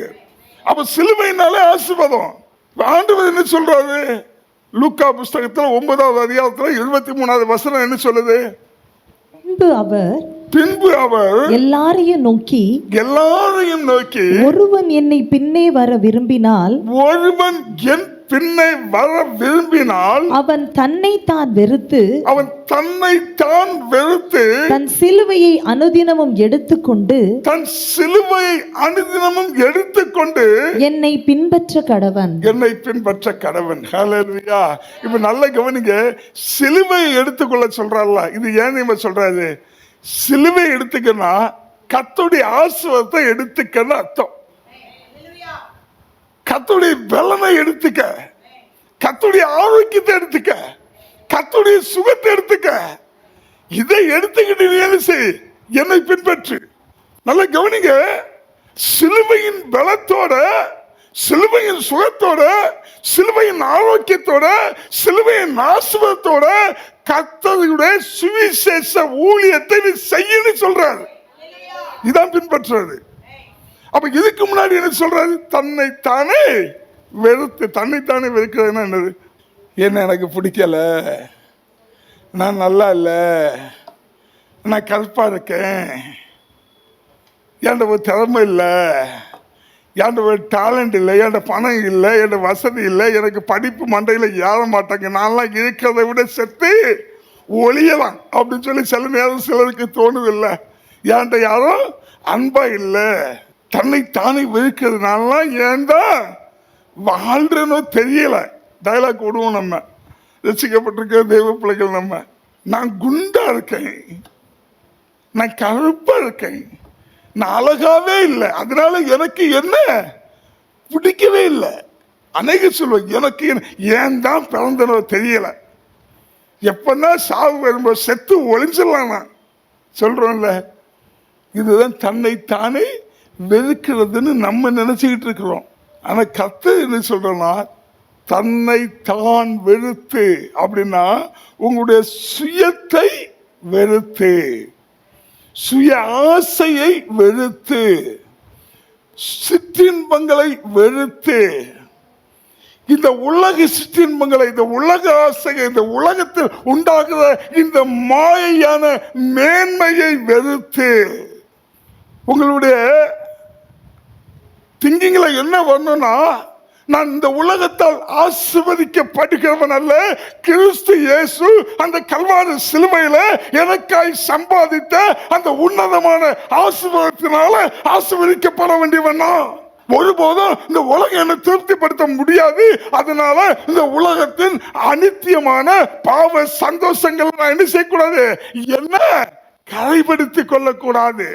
அப்ப சிலுவைனாலே ஆசீர்வாதம். ஆண்டவர் என்ன சொல்றாரு? லூக்கா புஸ்தகத்துல 9வது அதிகாரத்துல 23வது வசனம் என்ன சொல்லுது? பின்பு அவர் எல்லாரையும் நோக்கி ஒருவன் என்னை பின்னே வர விரும்பினால் அவன் தன்னைத்தான் வெறுத்து தன் சிலுவையை அனுதினமும் எடுத்துக்கொண்டு என்னை பின்பற்ற கடவன். ஹல்லேலூயா. இப்ப நல்ல கவனிங்க, சிலுவையை எடுத்துக்கொள்ள சொல்றாருல, இது ஏன் நீங்க சொல்றாரு? சிலுவை எடுத்துக்கன்னா கர்த்தருடைய ஆசீர்வாதத்தை எடுத்துக்கன்னு அர்த்தம். கர்த்தருடைய பலனை எடுத்துக்க, கர்த்தருடைய ஆரோக்கியத்தை எடுத்துக்க, கர்த்தருடைய சுகத்தை எடுத்துக்க. இதை எடுத்துக்கிட்டு என்ன செய், என்னை பின்பற்று. நல்ல கவனிங்க, சிலுவையின் பலத்தோட சிலுவையின் சுகத்தோட, சிலுவையின் ஆரோக்கியத்தோட, சிலுவையின் ஆசீர்வாதத்தோட கர்த்தருடைய சுவிசேஷ ஊழியத்தை நீ செய்யன்னு சொல்றாரு. இதான் பின்பற்றுறது. அப்ப இதுக்கு முன்னாடி என்ன சொல்றாரு? தன்னைத்தானே வெறுத்து. தன்னைத்தானே வெறுக்கிறதுனா என்னது? என்ன எனக்கு பிடிக்கல, நான் நல்லா இல்லை, நான் கருப்பா இருக்கேன், என்கிட்ட ஒரு திறமை இல்லை, என்கிட்ட ஒரு டேலண்ட் இல்லை, என்கிட்ட பணம் இல்லை, என்கிட்ட வசதி இல்லை, எனக்கு படிப்பு மண்டையில் ஏற மாட்டாங்க, நான்லாம் இருக்கிறத விட செத்து ஒளியலாம் அப்படின்னு சொல்லி சில நேரம் சிலருக்கு தோணுது இல்லை. என்கிட்ட யாரும் அன்பா இல்லை, தன்னைத்தானே வெறுக்கிறதுனாலாம் ஏன்தான் வாழ்றனோ தெரியல. டைலாக் விடுவோம் நம்ம, ரசிக்கப்பட்டிருக்க தெய்வ பிள்ளைகள் நம்ம. நான் குண்டா இருக்கேன், நான் கருப்பா இருக்கேன், நான் அழகாவே இல்லை, அதனால எனக்கு என்ன பிடிக்கவே இல்லை. அநேக சொல்லுவேன், எனக்கு ஏன் தான் பிறந்தனோ தெரியல, எப்பதான் சாவு வரும்போது செத்து ஒளிஞ்சிடலாம் நான் சொல்றோம்ல. இதுதான் தன்னைத்தானே வெறுக்கிறதுன்னு நம்ம நினைச்சுக்கிட்டு இருக்கிறோம். ஆனா கர்த்தர் என்ன சொல்றோம்னா, தன்னை தான் வெறுத்து அப்படின்னா உங்களுடைய சுயத்தை வெறுத்து, சுய ஆசையை வெறுத்து, சிற்றின்பங்களை வெறுத்து, இந்த உலக சிற்றின்பங்களை, இந்த உலக ஆசையை, இந்த உலகத்தில் உண்டாகிற இந்த மாயையான மேன்மையை வெறுத்து, உங்களுடைய திங்கிங்ல என்ன வரணும்னா, நான் இந்த உலகத்தால் ஆசீர்வதிக்கப்படுகிறவன் அல்ல, கிறிஸ்து இயேசு அந்த கல்வாரி சிலுவையில எனக்காய் சம்பாதித்த அந்த உன்னதமான ஆசீர்வாதத்தினால ஆசீர்வதிக்கப்பட வேண்டியவனா. ஒருபோதும் இந்த உலகம் என்னை திருப்திப்படுத்த முடியாது. அதனால இந்த உலகத்தின் அனித்தியமான பாவ சந்தோஷங்கள் நான் என்ன செய்யக்கூடாது, என்ன கரைப்படுத்திக் கொள்ளக்கூடாது.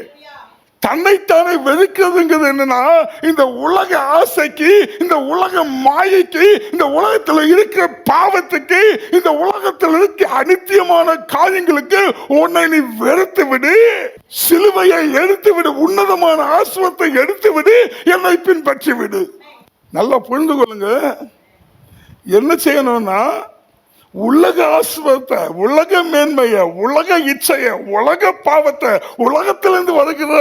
தன்னைத்தானே வெறுக்கிறதுங்கிறது என்னன்னா, இந்த உலக ஆசைக்கு, இந்த உலக மாயைக்கு, இந்த உலகத்தில் இருக்கிற பாவத்துக்கு, இந்த உலகத்தில் இருக்க அனித்தியமான காரியங்களுக்கு உன்னை நீ வெறுத்து விடு, சிலுவையை எடுத்து விடு, உன்னதமான ஆசீர்வாதத்தை எடுத்து விடு, என்னை பின்பற்றி விடு. நல்லா புரிந்து கொள்ளுங்க. என்ன செய்யணும்னா, உலக ஆசீர்வாதத்தை, உலக மேன்மைய, உலக இச்சைய, உலக பாவத்தை, உலகத்திலிருந்து வருகிற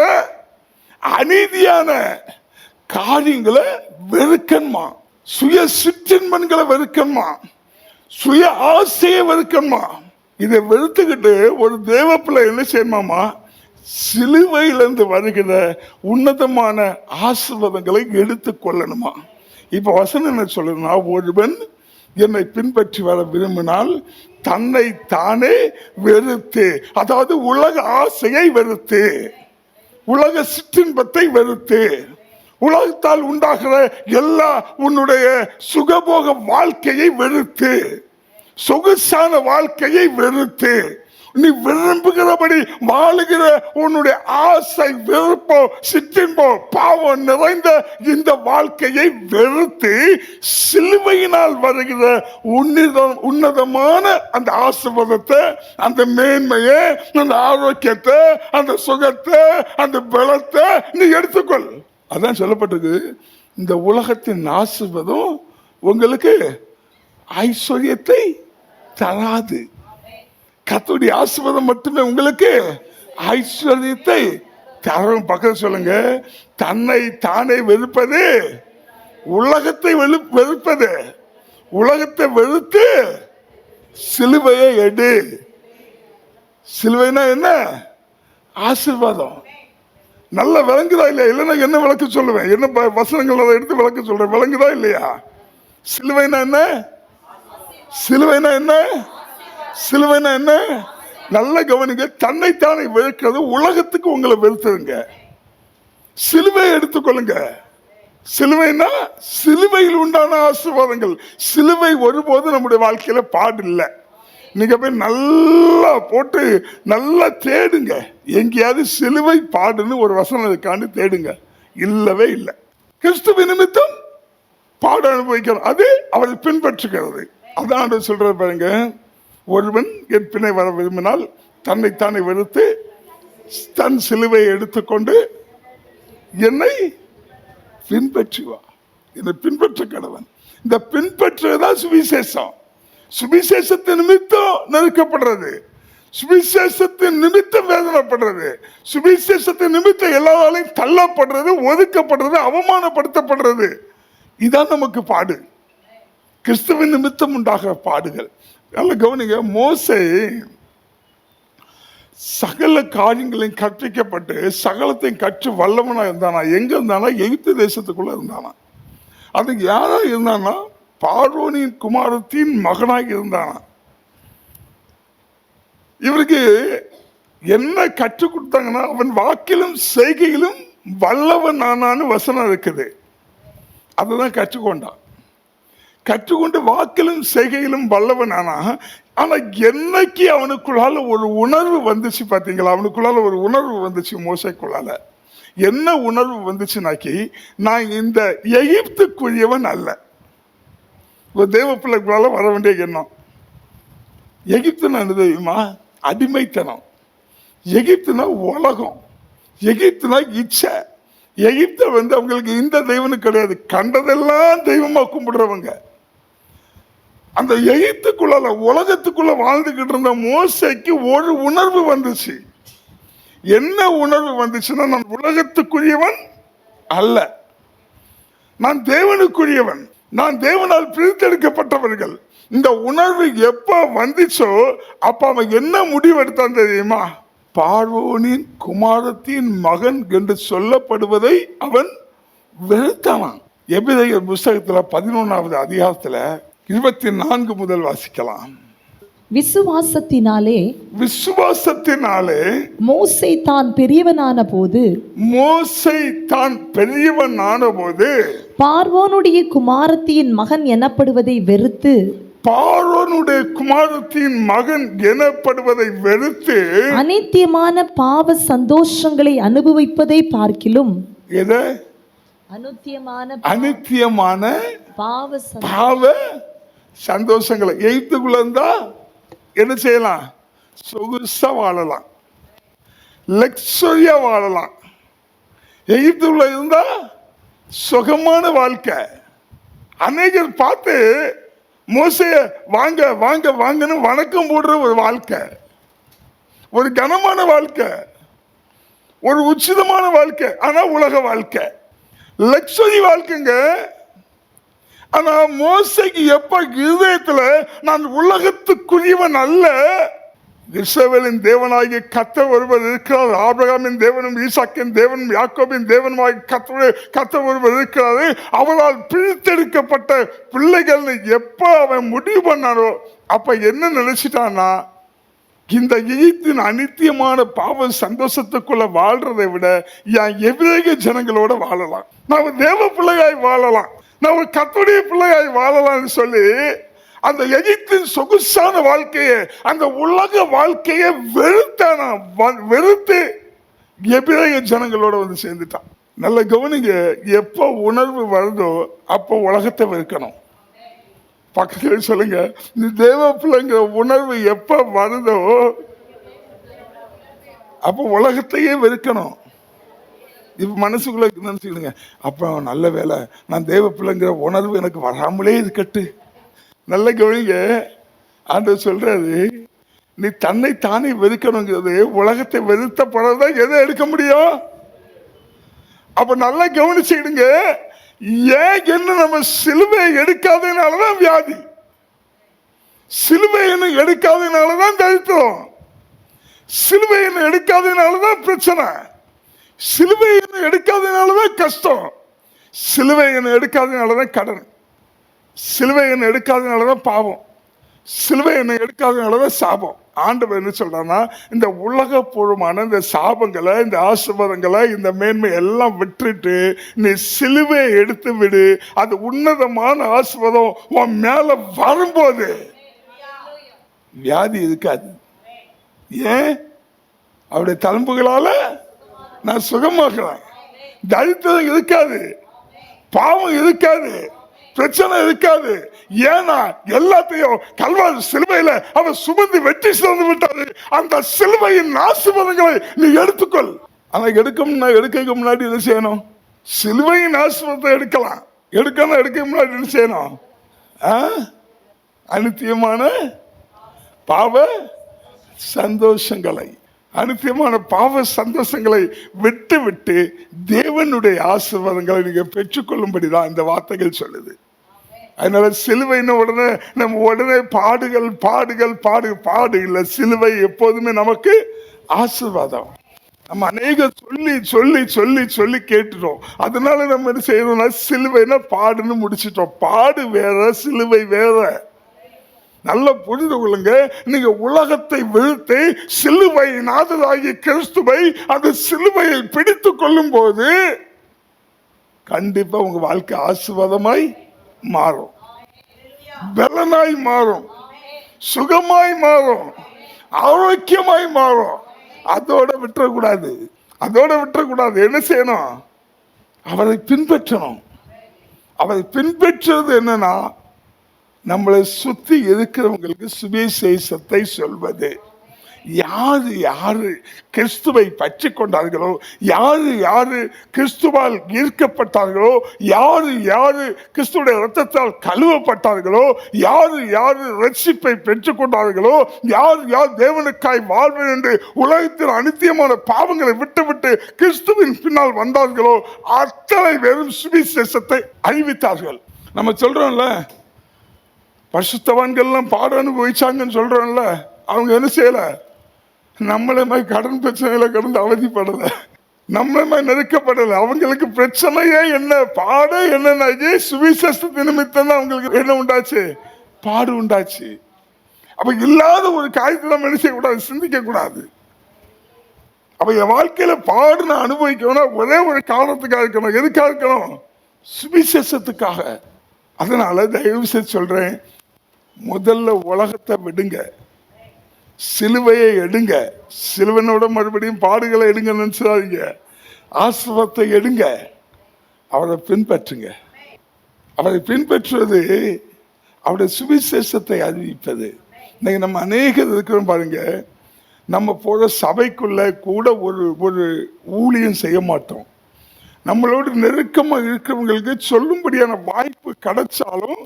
அநீதியான காரியங்களை வெறுக்கணுமா, சுய சிற்றின்பங்களை வெறுக்கணுமா, சுய ஆசையை வெறுக்கணுமா. இதை வெறுத்துக்கிட்டு ஒரு தேவ பிள்ளை என்ன செய்யணுமாமா, சிலுவையிலிருந்து வருகிற உன்னதமான ஆசீர்வாதங்களை எடுத்து கொள்ளணுமா. இப்ப வசனம் என்ன சொல்லுன்னா, ஒருவன் என்னை பின்பற்றி வர விரும்பினால் தன்னை தானே வெறுத்து, அதாவது உலக ஆசையை வெறுத்து, உலக சிற்றின்பத்தை வெறுத்து, உலகத்தால் உண்டாகிற எல்லா உன்னுடைய சுகபோக வாழ்க்கையை வெறுத்து, சொகுசான வாழ்க்கையை வெறுத்து, நீ விரும்புகிறபடி வாழுகிற உன்னுடைய ஆசை, விருப்போ, சிற்றின்போ, பாவம் நிறைந்த இந்த வாழ்க்கையை வெறுத்து, சிலுவையினால் வருகிற உன்னதமான அந்த ஆசீர்வாதத்தை, அந்த மேன்மையை, அந்த ஆரோக்கியத்தை, அந்த சுகத்தை, அந்த பலத்தை நீ எடுத்துக்கொள். அதான் சொல்லப்பட்டது, இந்த உலகத்தின் ஆசீர்வாதம் உங்களுக்கு ஐஸ்வர்யத்தை தராது. கர்த்தருடைய ஆசீர்வாதம் மட்டுமே உங்களுக்கு ஐஸ்வர்யத்தை தரும். பக்கத்தில் சொல்லுங்க, தன்னை தானே வெறுப்பது உலகத்தை வெறுப்பது, உலகத்தை வெறுத்து சிலுவையை எடு. சிலுவைனா என்ன? ஆசீர்வாதம். நல்ல விளங்குதா இல்லையா? இல்லைன்னா என்ன விளக்க சொல்லுவேன், என்ன வசனங்கள் அதை எடுத்து விளக்க சொல்றேன், விளங்குதா இல்லையா? சிலுவைனா என்ன? சிலுவைனா என்ன? சிலுவைனா என்ன? நல்ல கவனிங்க. தன்னைத்தானே வெறுக்கிறது உலகத்துக்கு உங்களை வெறுத்துருங்க. சிலுவையை எடுத்துக்கொள்ளுங்க. சிலுவைனா சிலுவையில் உண்டான ஆசீர்வாதங்கள். சிலுவை ஒருபோது நம்முடைய வாழ்க்கையில பாடு இல்லை. நீங்க போய் நல்லா போட்டு நல்லா தேடுங்க, எங்கேயாவது சிலுவை பாடுன்னு ஒரு வசனம் இருக்கான்னு தேடுங்க. இல்லவே இல்லை. கிறிஸ்துவ நிமித்தம் பாடு அனுபவிக்கணும், அது அவரை பின்பற்றுகிறது. அதான் சொல்ற பாருங்க, ஒருவன் என் பின்னை வர விரும்பினால் தன்னைத்தானே வெறுத்து தன் சிலுவையை எடுத்துக்கொண்டு என்னை பின்பற்றுவா. என்னை பின்பற்ற கடவன். இந்த பின்பற்றுதான் சுவிசேஷம். சுவிசேஷத்தின் நிமித்தம் நெருக்கப்படுறது, சுவிசேஷத்தின் நிமித்தம் வேதனைப்படுறது, சுவிசேஷத்தின் நிமித்தம் எல்லாராலையும் தள்ளப்படுறது, ஒதுக்கப்படுறது, அவமானப்படுத்தப்படுறது. இதான் நமக்கு பாடு. கிறிஸ்துவின் நிமித்தம் உண்டாகிற பாடுகள். நல்ல கவனிங்க, மோசே சகல காரியங்களையும் கற்பிக்கப்பட்டு சகலத்தையும் கற்று வல்லவனா இருந்தானா. எங்க இருந்தானா? எகிப்து தேசத்துக்குள்ள இருந்தானா. அது யாரா இருந்தானா? பார்வோனின் குமாரத்தின் மகனாக இருந்தானா. இவருக்கு என்ன கற்றுக் கொடுத்தாங்கன்னா, அவன் வாக்கிலும் செய்கையிலும் வல்லவன் ஆனான்னு வசனம் இருக்குது. அதுதான் கற்றுக்கொண்டான். கற்றுக்கொண்டு வாக்கிலும் செய்கையிலும் வல்லவன் ஆனா. ஆனா என்னைக்கு அவனுக்குள்ளால ஒரு உணர்வு வந்துச்சு பார்த்தீங்களா? அவனுக்குள்ளால ஒரு உணர்வு வந்துச்சு மோசைக்குள்ளால. என்ன உணர்வு வந்துச்சுனாக்கி, நான் இந்த எகிப்துக்குரியவன் அல்ல. ஒரு தேவ பிள்ளைக்குள்ளால வர வேண்டிய எண்ணம். எகிப்துனா என்ன தெரியுமா? அடிமைத்தனம். எகிப்துனா உலகம். எகிப்துனா இச்சை. எகிப்த அவங்களுக்கு இந்த தெய்வனும் கிடையாது, கண்டதெல்லாம் தெய்வமா கும்பிடுறவங்க. அந்த எகிப்துக்குள்ள உலகத்துக்குள்ள வாழ்ந்துகிட்டு இருந்த மோசைக்கு ஒரு உணர்வு வந்துச்சு. என்ன உணர்வு வந்துச்சுன்னா, நான் உலகத்துக்குரியவன் அல்ல, நான் தேவனுக்குரியவன், நான் தேவனால் பிரித்தெடுக்கப்பட்டவர்கள். இந்த உணர்வு எப்ப வந்துச்சோ அப்ப அவன் என்ன முடிவெடுத்தான் தெரியுமா? பார்வோனின் குமாரத்தின் மகன் என்று சொல்லப்படுவதை அவன் வெறுத்தானான். எபிரேயர் புஸ்தகத்துல 11வது அதிகாரத்துல 24 முதல் வாசிக்கலாம். விசுவாசத்தினாலே மோசே தான் பெரியவனான போது பார்வோனுடைய குமாரத்தின் மகன் எனப்படுவதை வெறுத்து அநித்தியமான பாவ சந்தோஷங்களை அனுபவிப்பதை பார்க்கிலும் அநித்தியமான பாவ சந்தோஷங்களை எகிப்துக்குள்ள இருந்தா என்ன செய்யலாம்? சொகுசா வாழலாம், லக்ஸரியா வாழலாம். எகிப்துக்குள்ள இருந்தா சுகமான வாழ்க்கை. அநேகர் பார்த்து மோசைய வாங்க வாங்க வாங்கன்னு வணக்கம் போடுற ஒரு வாழ்க்கை, ஒரு கனமான வாழ்க்கை, ஒரு உச்சிதமான வாழ்க்கை. ஆனா உலக வாழ்க்கை, லக்ஸரி வாழ்க்கைங்க. ஆனா மோசைக்கு எப்ப இருதயத்துல நான் உலகத்துக்குரியவன் அல்ல, இஸ்ரவேலின் தேவனாகிய கர்த்தர் ஒருவர் இருக்கிறார், ஆபிரகாமின் தேவனும் ஈசாக்கின் தேவனும் யாக்கோபின் தேவனுமாகிய கர்த்தர் ஒருவர் இருக்கிறாரு, அவரால் பிரித்தெடுக்கப்பட்ட பிள்ளைகள் எப்ப அவன் முடிவு பண்ணாரோ அப்ப என்ன நினைச்சிட்டான்னா, இந்த எகிப்தின் அநித்தியமான பாவ சந்தோஷத்துக்குள்ள வாழ்றதை விட என் எபிரேய ஜனங்களோட வாழலாம், நான் தேவ பிள்ளையாய் வாழலாம், நான் ஒரு கர்த்தருடைய பிள்ளையாய் வாழலாம்னு சொல்லி அந்த எகிப்தின் சொகுசான வாழ்க்கையை, அந்த உலக வாழ்க்கையை வெறுத்து எபிரேய ஜனங்களோட வந்து சேர்ந்துட்டான். நல்ல கவனிங்க, எப்போ உணர்வு வருதோ அப்போ உலகத்தை வெறுக்கணும். பக்கத்தில் சொல்லுங்க, நீ தேவ பிள்ளைங்கிற உணர்வு எப்ப வருதோ அப்போ உலகத்தையே வெறுக்கணும். இப்ப மனசுக்குள்ள நினைச்சுக்கிடுங்க, அப்ப நல்ல வேலை நான் தேவ பிள்ளைங்கிற உணர்வு எனக்கு வராமலே இருக்கட்டு. நல்ல கவனிங்க, ஆண்டவர் சொல்றாரு, நீ தன்னை தானே வெறுக்கணுங்கிறது உலகத்தை வெறுத்த படம் எதை எடுக்க முடியும்? அப்ப நல்லா கவனிச்சுக்கிடுங்க, ஏன் என்ன நம்ம சிலுவையை எடுக்காதனாலதான் வியாதி, சிலுவையை எடுக்காதனாலதான் தரித்திரம், சிலுவையை எடுக்காதனாலதான் பிரச்சனை, சிலுவையை எடுக்காதனாலதான் கஷ்டம், சிலுவையை எடுக்காதனாலதான் கடன், சிலுவையை எடுக்காதனாலதான் பாவம், சிலுவையை எடுக்காதனாலதான் சாபம். ஆண்டவர் என்ன சொல்றான்னா, இந்த உலகப்பூர்வமான இந்த சாபங்களை, இந்த ஆசீர்வாதங்களை, இந்த மேன்மை எல்லாம் விட்டுட்டு நீ சிலுவையை எடுத்து விடு, அது உன்னதமான ஆசீர்வாதம் உன் மேல வரும்போது வியாதி இருக்காது. ஏன்? அவருடைய தழும்புகளால நான் சுகமாக்குறேன். தரித்திரம் இருக்காது, பாவம் இருக்காது, பிரச்சனை இருக்காது. ஏன்னா எல்லாத்தையும் கல்வாரி சிலுவையில அவர் சுமந்து வெற்றி சேர்ந்து விட்டாரு. அந்த சிலுவையின் ஆசீர்வாதங்களை நீ எடுத்துக்கொள். ஆனா எடுக்க முன்னாடி என்ன செய்யணும்? சிலுவையின் ஆசீர்வாதத்தை எடுக்கலாம், எடுக்கணும், எடுக்க முன்னாடி என்ன செய்யணும்? அனித்தியமான பாவ சந்தோஷங்களை, அனித்தியமான பாவ சந்தோஷங்களை விட்டு விட்டு தேவனுடைய ஆசீர்வாதங்களை நீங்க பெற்றுக்கொள்ளும்படிதான் இந்த வார்த்தைகள் சொல்லுது. அதனால சிலுவைன்னு உடனே நம்ம உடனே பாடுகள் பாடுகள் பாடு இல்லை. சிலுவை எப்போதுமே நமக்கு ஆசீர்வாதம். நம்ம அநேக சொல்லி சொல்லி சொல்லி சொல்லி கேட்டுட்டோம். அதனால நம்ம என்ன செய்யணும்னா சிலுவைனா பாடுன்னு முடிச்சிட்டோம். பாடு வேற, சிலுவை வேற. நல்ல புரிந்து கொள்ளுங்க. நீங்க உலகத்தை வீழ்த்தி சிலுவை நாதராகிய கிறிஸ்துவை அந்த சிலுவையை பிடித்து கொள்ளும் போது கண்டிப்பா உங்க வாழ்க்கை ஆசீர்வாதமாய் மாறும், பலனாய் மாறும், சுகமாய் மாறும், ஆரோக்கியமாய் மாறும். அதோட விட்டுறக்கூடாது, அதோட விட்டுறக்கூடாது. என்ன செய்யணும்? அவரை பின்பற்றணும். அவரை பின்பற்றுறது என்னன்னா நம்மளை சுத்தி இருக்கிறவங்களுக்கு சுவிசேஷத்தை சொல்வது. யாரு யாரு கிறிஸ்துவை பற்றி கொண்டார்களோ, யாரு யாரு கிறிஸ்துவால் ஈர்க்கப்பட்டார்களோ, யாரு யாரு கிறிஸ்துடைய இரத்தத்தால் கழுவப்பட்டார்களோ, யாரு யாரு ரட்சிப்பை பெற்றுக் கொண்டார்களோ, யார் யார் தேவனுக்காய் வாழ்வேன் என்று உலகத்தில் அனித்தியமான பாவங்களை விட்டுவிட்டு கிறிஸ்துவின் பின்னால் வந்தார்களோ அத்தனை பேரும் சுவிசேஷத்தை அறிவித்தார்கள். நம்ம சொல்றோம்ல, பரிசுத்தவான்கள்லாம் பாட அனுபவிச்சாங்கன்னு சொல்றோம்ல, அவங்க என்ன செய்யல? நம்மளே மாதிரி கடன் பிரச்சனையில கடந்து அவதிப்படலை, நம்மளே மாதிரி நெருக்கப்படலை. அவங்களுக்கு பிரச்சனையே என்ன? பாட என்னன்னா சுவிசேஷ நிமித்தம் தான் அவங்களுக்கு என்ன உண்டாச்சு? பாடு உண்டாச்சு. அப்ப இல்லாத ஒரு காரியத்தை நம்ம என்ன செய்யக்கூடாது? சிந்திக்க கூடாது. அப்ப என் வாழ்க்கையில பாடு நான் அனுபவிக்கணும் ஒரே ஒரு காரணத்துக்காக இருக்கணும். எதுக்காக இருக்கணும்? சுவிசேஷத்துக்காக. அதனால தயவு செய்து சொல்றேன், முதல்ல உலகத்தை விடுங்க, சிலுவையை எடுங்க. சிலுவனோட மறுபடியும் பாடுகளை எடுங்க நினைச்சாதீங்க. ஆசீர்வாதத்தை எடுங்க, அவரை பின்பற்றுங்க. அவரை பின்பற்றுவது அவருடைய சுவிசேஷத்தை அறிவிப்பது. இன்னைக்கு நம்ம அநேகர் இருக்கிறோம் பாருங்க, நம்ம போற சபைக்குள்ள கூட ஒரு ஊழியம் செய்ய மாட்டோம். நம்மளோட நெருக்கமாக இருக்கிறவங்களுக்கு சொல்லும்படியான வாய்ப்பு கிடைச்சாலும்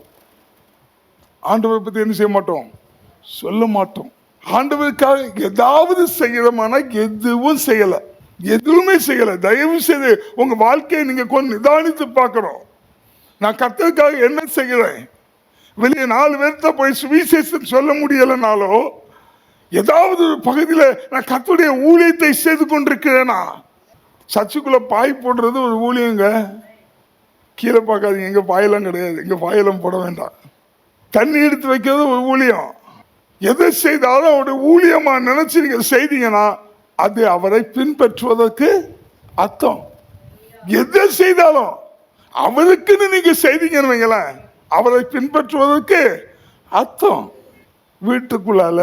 ஆண்டவரை பத்தி என்ன செய்ய மாட்டோம்? சொல்ல மாட்டோம். ஆண்டவருக்காக ஏதாவது செய்யறோம்னா எதுவும் செய்யல, எதுவுமே செய்யல. தயவு செய்து உங்க வாழ்க்கையை நீங்க கொஞ்சம் நிதானித்து பார்க்கணும். நான் கர்த்தருக்காக என்ன செய்கிறேன்? வெளியே 4 பேர்த்த போய் சுவிசேஷம் சொல்ல முடியலனாலோ, ஏதாவது ஒரு பகுதியில் நான் கர்த்தருடைய ஊழியத்தை செய்து கொண்டிருக்கிறேனா? சர்ச்சுக்குள்ள பாய் போடுறது ஒரு ஊழியங்க. கீழே பார்க்காதீங்க, எங்க பாயெல்லாம் கிடையாது, எங்க பாயெல்லாம் போட வேண்டாம். தண்ணி எடுத்து வைக்கிறது ஒரு ஊழியம். எதை செய்தாலும் அவருடைய ஊழியமா நினைச்சு நீங்க செய்தீங்கன்னா அது அவரை பின்பற்றுவதற்கு அர்த்தம். எதை செய்தாலும் அவருக்குன்னு நீங்க செய்தீங்கன்னு வைங்களேன், அவரை பின்பற்றுவதற்கு அர்த்தம். வீட்டுக்குள்ளால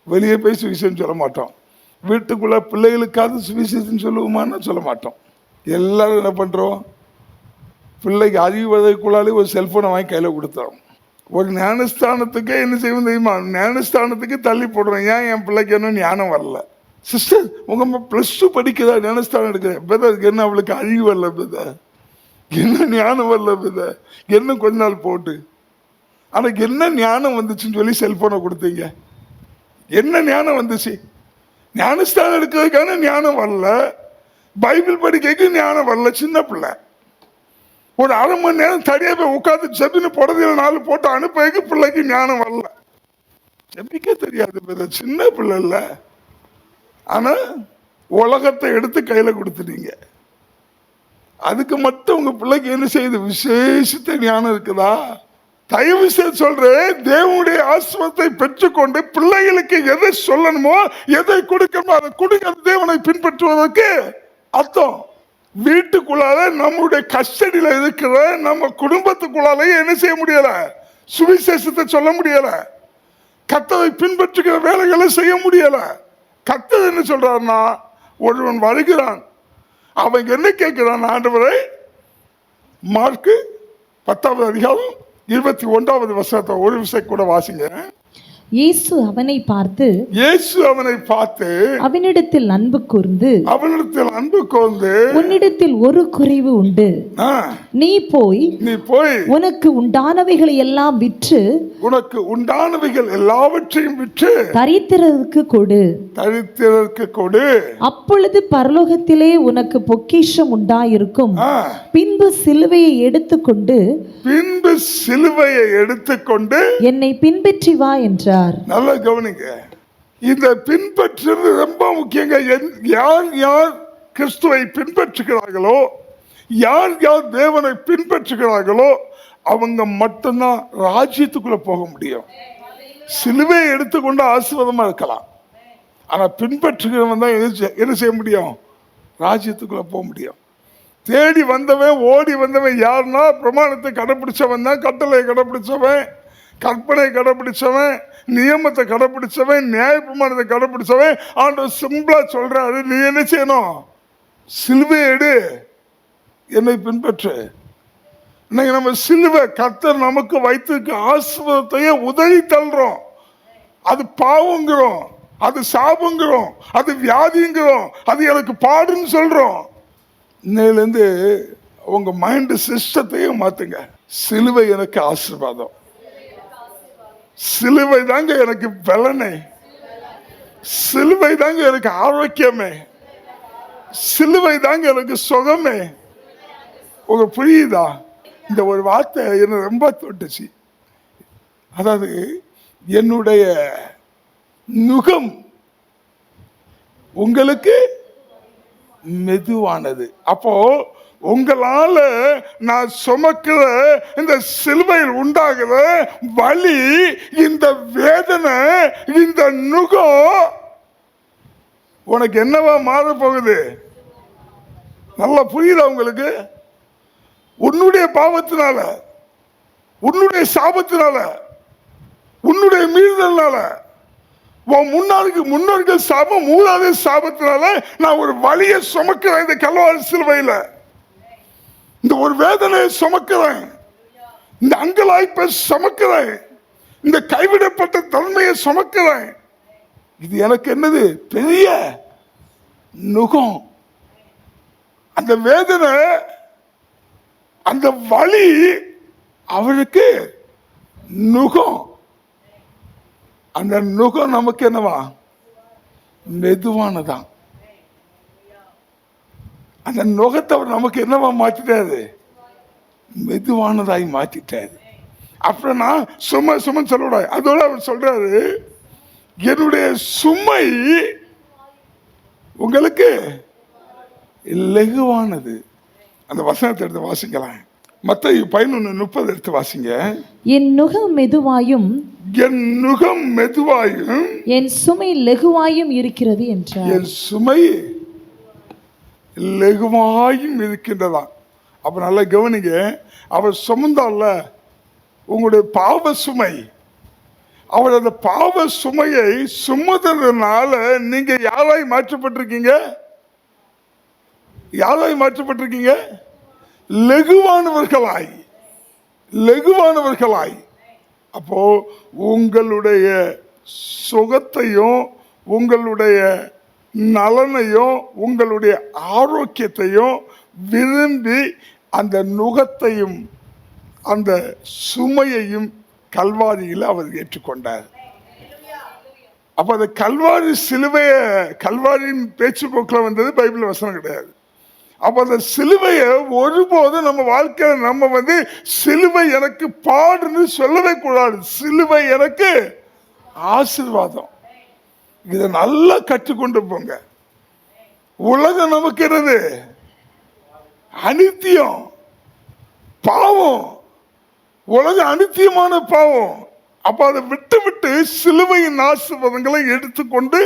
வெளியே போய் சுவிசேஷம் சொல்ல மாட்டோம். வீட்டுக்குள்ள பிள்ளைகளுக்காவது சுவிசேஷம் சொல்லுவோமான்னு சொல்ல மாட்டோம். எல்லாரும் என்ன பண்றோம்? பிள்ளைக்கு அறிவு வதற்குள்ளாலே ஒரு செல்போனை வாங்கி கையில கொடுத்துறோம். ஒரு ஞானஸ்தானத்துக்கு என்ன செய்வோம் தெரியுமா? ஞானஸ்தானத்துக்கு தள்ளி போடுறோம். ஏன்? என் பிள்ளைக்கு என்ன ஞானம் வரல. சிஸ்டர், உங்க +2 படிக்கிறா, ஞானஸ்தானம் எடுக்கிறேன். பிரதர், என்ன அவளுக்கு அறிவு வரல பிரதர், என்ன ஞானம் வரல பிரதர், என்ன கொஞ்ச நாள் போட்டு. ஆனா என்ன ஞானம் வந்துச்சுன்னு சொல்லி செல்போனை கொடுத்தீங்க. என்ன ஞானம் வந்துச்சு? ஞானஸ்தானம் எடுக்கிறதுக்கான ஞானம் வரல, பைபிள் படிக்க ஞானம் வரல. சின்ன பிள்ளை ஒரு 1/2 மணி நேரம் தனியா போய் உட்காந்து ஜெபின்னு புடவையில 4 போட்டு அனுப்பி பிள்ளைக்கு ஞானம் வரல. ஜெபிக்க தெரியாது, சின்ன பிள்ளை இல்ல. ஆனா உலகத்தை எடுத்து கையில கொடுத்துட்டீங்க. அதுக்கு மட்டும் உங்க பிள்ளைக்கு என்ன செய்யுது? விசேஷத்தை ஞானம் இருக்குதா? தயவு செய்து சொல்றேன், தேவனுடைய ஆசீர்வாதத்தை பெற்றுக்கொண்டு பிள்ளைகளுக்கு எதை சொல்லணுமோ, எதை கொடுக்கணுமோ அதை கொடுக்க தேவனை பின்பற்றுவதற்கு அர்த்தம். வீட்டுக்குள்ளால நம்முடைய கஸ்டடியில இருக்கிற நம்ம குடும்பத்துக்குள்ளாலே என்ன செய்ய முடியல? சுவிசேஷத்தை சொல்ல முடியல. கர்த்தரை பின்பற்றுகிற வேலைகளை செய்ய முடியல. கர்த்தர் என்ன சொல்றாருன்னா, ஒருவன் வருகிறான், அவன் என்ன கேட்கிறான்? ஆண்டவரை, மார்க்கு 10வது அதிகாரம் 21வது வசனத்தை ஒரு விஷயம் கூட வாசிங்க. இயேசு அவனை பார்த்து அவனிடத்தில் அன்பு கூர்ந்து உன்னிடத்தில் ஒரு குறைவு உண்டு, நீ போய் உனக்கு உண்டானவைகளை எல்லாம் விற்று தரித்திரருக்கு கொடு, அப்பொழுது பரலோகத்திலே உனக்கு பொக்கிஷம் உண்டாயிருக்கும், பின்பு சிலுவையை எடுத்துக்கொண்டு என்னை பின்பற்றி வா என்றார். நல்லா கவனிங்க, இந்த பின்பற்றுறது ரொம்ப முக்கியங்க. யார் யார் கிறிஸ்துவை பின்பற்றுகிறார்களோ, யார் யார் தேவனை பின்பற்றுகிறார்களோ, அவங்க மட்டும்தான் ராஜ்யத்துக்குள்ள போக முடியும். சிலுவையை எடுத்துக்கொண்டு ஆசீர்வாதமா இருக்கலாம், ஆனா பின்பற்றுகிறவன் தான் என்ன செய்ய முடியும்? ராஜ்யத்துக்குள்ள போக முடியும். தேடி வந்தவன் ஓடி வந்தவன் யாருன்னா பிரமாணத்தை கடைபிடிச்சவன் தான், கட்டளையை கடைபிடிச்சவன், கற்பனை கடைபிடிச்சவன், நியமத்தை கடைபிடிச்சவன், நியாய பிரமாணத்தை கடைபிடிச்சவன். ஆண்டவர் சிம்பிளா சொல்றாரு, நீ என்ன செய்யணும்? சிலுவையை எடு, என்னை பின்பற்று. இன்னைக்கு நம்ம சிலுவை கர்த்தர் நமக்கு வைத்திருக்க ஆசீர்வாதத்தையே உதவி தள்ளுறோம். அது பாவங்கிறோம், அது சாபங்கிறோம், அது வியாதிங்கிறோம், அது எனக்கு பாடுன்னு சொல்றோம். இன்னையிலேருந்து உங்க மைண்ட் சிஸ்டத்தையும் மாத்துங்க. சிலுவை எனக்கு ஆசீர்வாதம், சிலுவை தாங்க எனக்கு பலனை, சிலுவை தாங்க எனக்கு ஆரோக்கியமே, சிலுவை தாங்க எனக்கு சுகமே. உங்க புரியுதா? இந்த ஒரு வார்த்தை என்ன ரொம்ப தொட்டுச்சு. அதாவது என்னுடைய நுகம் உங்களுக்கு மெதுவானது. அப்போ உங்களால நான் சுமக்கிற இந்த சிலுவையில் உண்டாகிற வலி, இந்த வேதனை, இந்த நுகம் உனக்கு என்னவா மாற போகுது? நல்லா புரியுதா உங்களுக்கு? உன்னுடைய பாவத்தினால, உன்னுடைய சாபத்தினால, உன்னுடைய மீறுதல்னால, உன் முன்னோர்கள் சாபம், மூணாவது சாபத்தினால நான் ஒரு வலியை சுமக்கிறேன். இந்த கல்வாரி சிலுவையில இந்த ஒரு வேதனையை சுமக்கிறேன், இந்த அங்கலாய்ப்பை சுமக்கிறேன், இந்த கைவிடப்பட்ட தன்மையை சுமக்கிறேன். இது எனக்கு என்னது? பெரிய நுகம். அந்த வேதனை, அந்த வலி அவருக்கு நுகம். அந்த நுகம் நமக்கு என்னவா? மெதுவானதான். அந்த நுகத்தை அவர் நமக்கு என்னவா மாற்றிட்டாரு? மெதுவானதாய் மாற்றிட்டாரு. அப்புறம் நான் சும்மா சொல்லக்கூடாது. அதோட அவர் சொல்றாரு, என்னுடைய சுமை உங்களுக்கு லகுவானது. அந்த வசனத்தை எடுத்து வாசிக்கலாம். மத்தேயு 11:30 எடுத்து வாசிங்க. என் நுகம் மெதுவாயும் என் சுமை லகுவாயும் இருக்கிறது என்றார். என் சுமை லகுவாயும் இருக்கின்றதா? அப்ப நல்லா கவனிங்க. அவர் சுமந்தால உங்களுடைய பாவ சுமை, அவர் அந்த பாவ சுமையை சுமந்ததுனால நீங்க யாராய் மாற்றப்பட்டிருக்கீங்க? யாராய் மாற்றப்பட்டிருக்கீங்க? லகுவானவர்களாய். அப்போ உங்களுடைய சுகத்தையும், உங்களுடைய நலனையும், உங்களுடைய ஆரோக்கியத்தையும் விரும்பி அந்த நுகத்தையும் அந்த சுமையையும் கல்வாரியில் அவர் ஏற்றுக்கொண்டார். அப்ப அந்த கல்வாரி சிலுவைய, கல்வாரியின் பேச்சு போக்கில் வந்தது பைபிள் வசனம் கிடையாது. அப்ப அந்த சிலுவையை ஒருபோதும் நம்ம வாழ்க்கையில நம்ம சிலுவை எனக்கு பாடுன்னு சொல்லவே கூடாது. சிலுவை எனக்கு ஆசீர்வாதம். இதை நல்லா கற்றுக்கொண்டு போங்க. உலகம் நமக்கு என்னது? அனித்தியம், பாவம். உலகம் அனித்தியமான பாவம். அப்ப அதை விட்டு சிலுவையின் ஆசீர்வாதங்களை எடுத்துக்கொண்டு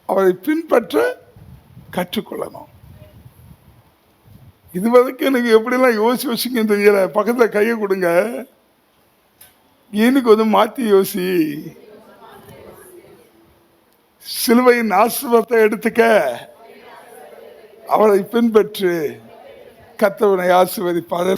அவரை பின்பற்ற கற்றுக்கொள்ளணும். இதுவரைக்கும் எனக்கு எப்படிலாம் யோசிங்க தெரியல. பக்கத்துல கையை கொடுங்க. எனக்கு மாத்தி யோசி. சிலுவையின் ஆசீர்வாதத்தை எடுத்துக்க, அவரை பின்பற்று. கர்த்தர் ஆசீர்வதிப்பார்.